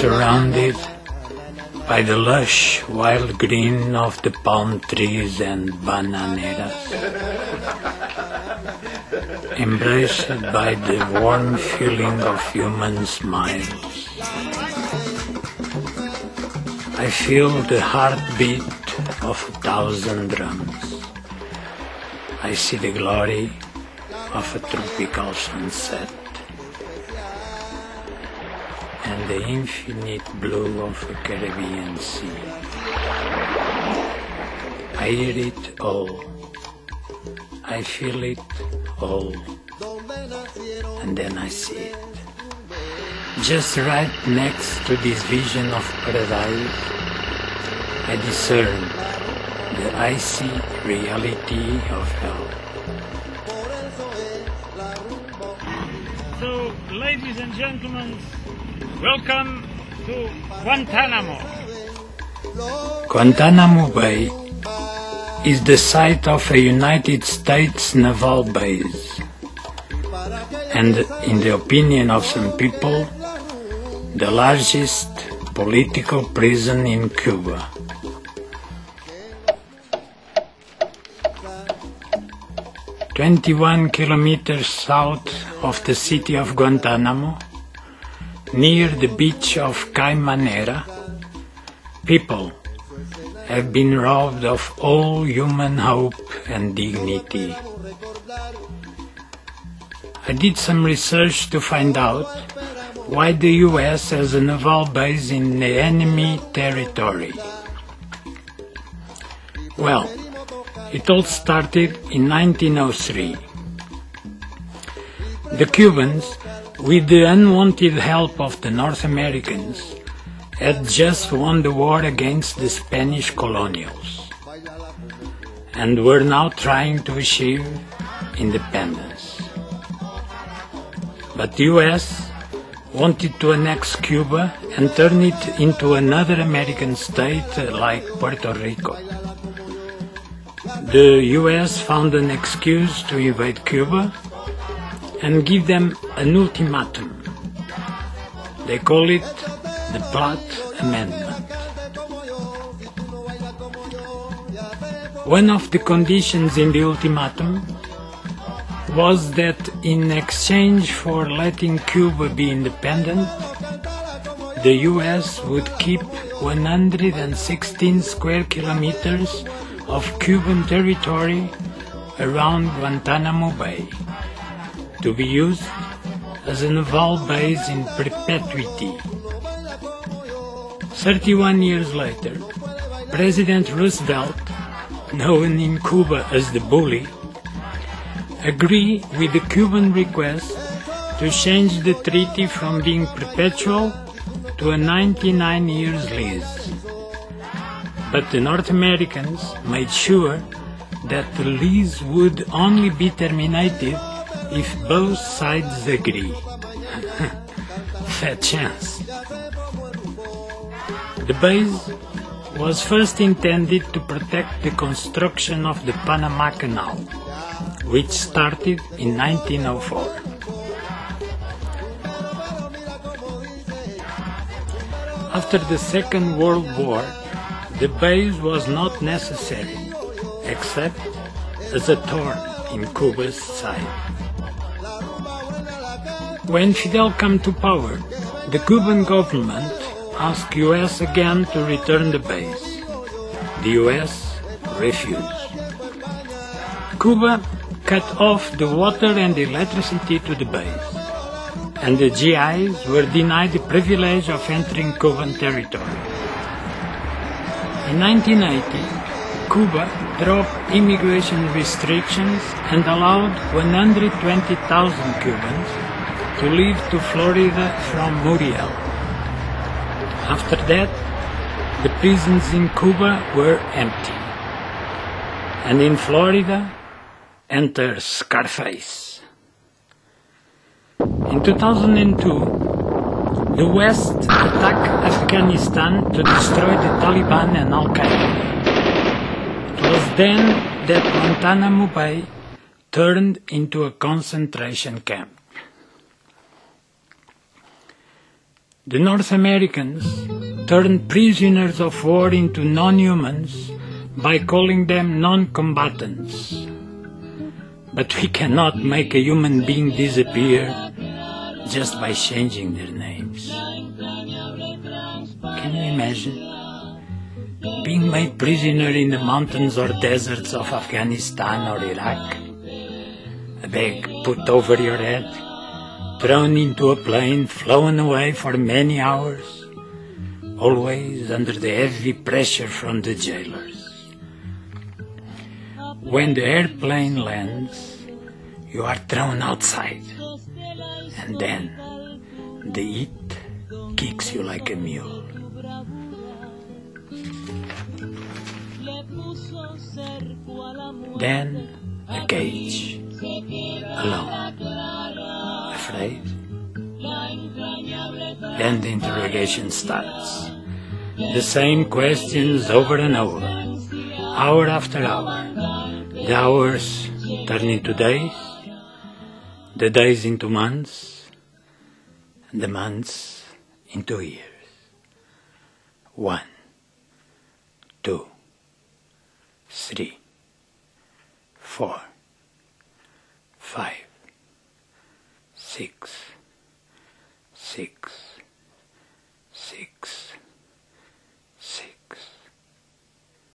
surrounded by the lush wild green of the palm trees and bananeras, embraced by the warm feeling of human smiles. I feel the heartbeat of 1,000 drums. I see the glory of a tropical sunset and the infinite blue of a Caribbean sea. I hear it all, I feel it all, and then I see it. Just right next to this vision of paradise, I discern the icy reality of hell. So, ladies and gentlemen, welcome to Guantanamo. Guantanamo Bay is the site of a United States naval base, and in the opinion of some people, the largest political prison in Cuba. "21 kilometers south of the city of Guantanamo, near the beach of Caimanera, people have been robbed of all human hope and dignity. I did some research to find out why the US has a naval base in the enemy territory. Well, it all started in 1903. The Cubans, with the unwanted help of the North Americans, had just won the war against the Spanish colonials and were now trying to achieve independence. But the US wanted to annex Cuba and turn it into another American state like Puerto Rico. The US found an excuse to invade Cuba and give them an ultimatum. They call it the Platt Amendment. One of the conditions in the ultimatum was that in exchange for letting Cuba be independent, the US would keep 116 square kilometers of Cuban territory around Guantanamo Bay, to be used as a naval base in perpetuity. 31 years later, President Roosevelt, known in Cuba as the Bully, agreed with the Cuban request to change the treaty from being perpetual to a 99 years lease. But the North Americans made sure that the lease would only be terminated if both sides agree. Fat chance. The base was first intended to protect the construction of the Panama Canal, which started in 1904. After the Second World War, the base was not necessary, except as a thorn in Cuba's side. When Fidel came to power, the Cuban government asked US again to return the base. The US refused. Cuba cut off the water and electricity to the base, and the GIs were denied the privilege of entering Cuban territory. In 1980, Cuba dropped immigration restrictions and allowed 120,000 Cubans to leave to Florida from Muriel. After that, the prisons in Cuba were empty, and in Florida, enter Scarface. In 2002, the West attacked Afghanistan to destroy the Taliban and Al-Qaeda. It was then that Guantanamo Bay turned into a concentration camp. The North Americans turned prisoners of war into non-humans by calling them non-combatants. But we cannot make a human being disappear just by changing their names. Can you imagine being made prisoner in the mountains or deserts of Afghanistan or Iraq? A bag put over your head, thrown into a plane, flown away for many hours, always under the heavy pressure from the jailers. When the airplane lands, you are thrown outside, and then the heat kicks you like a mule. Then a cage, alone, afraid. Then the interrogation starts. The same questions over and over, hour after hour. The hours turn into days, the days into months, and the months into years. 1, 2, 3, 4, 5, 6, 6,